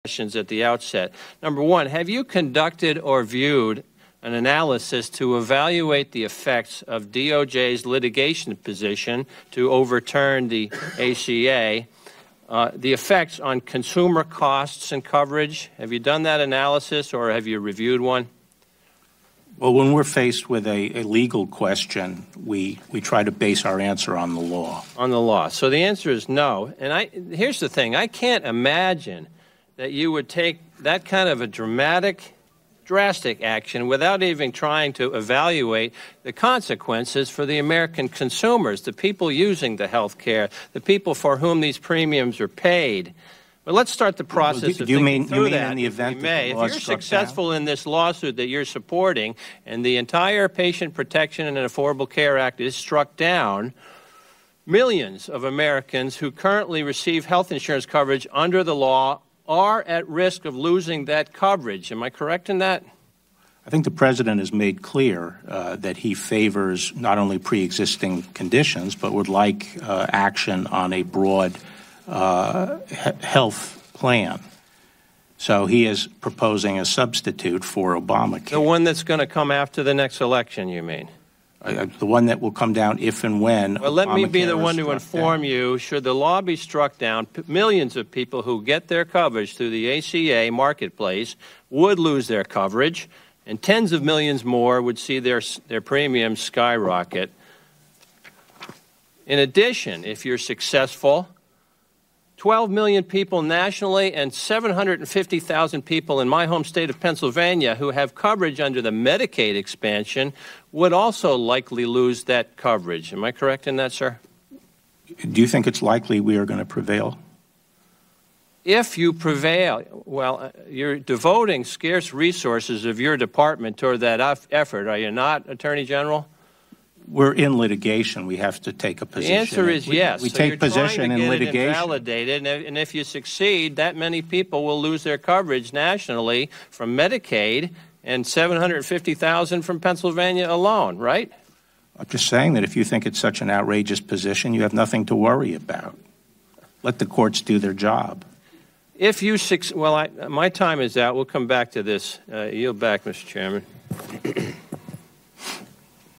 questions at the outset. Number one, have you conducted or viewed an analysis to evaluate the effects of DOJ's litigation position to overturn the ACA, the effects on consumer costs and coverage? Have you done that analysis, or have you reviewed one? Well, when we're faced with a legal question, we try to base our answer on the law. On the law. So the answer is no. And here's the thing. I can't imagine that you would take that kind of a drastic action without even trying to evaluate the consequences for the American consumers, the people using the health care, the people for whom these premiums are paid. But let's start the process of thinking through that, in the event that the law if you're successful in this lawsuit that you're supporting and the entire Patient Protection and Affordable Care Act is struck down, millions of Americans who currently receive health insurance coverage under the law are at risk of losing that coverage. Am I correct in that? I think the President has made clear that he favors not only pre-existing conditions, but would like action on a broad health plan. So he is proposing a substitute for Obamacare. The one that's going to come after the next election, you mean? The one that will come down if and when. Well, let me be the one to inform you, should the law be struck down, millions of people who get their coverage through the ACA marketplace would lose their coverage, and tens of millions more would see their premiums skyrocket. In addition, if you're successful, 12 million people nationally and 750,000 people in my home state of Pennsylvania who have coverage under the Medicaid expansion would also likely lose that coverage. Am I correct in that, sir? Do you think it's likely we are going to prevail? If you prevail, well, you're devoting scarce resources of your department toward that effort, are you not, Attorney General? We're in litigation. We have to take a position. The answer is yes. We so take position in litigation. Invalidated, and if you succeed, that many people will lose their coverage nationally from Medicaid and 750,000 from Pennsylvania alone, right? I'm just saying that if you think it's such an outrageous position, you have nothing to worry about. Let the courts do their job. If you my time is out. We'll come back to this. Yield back, Mr. Chairman.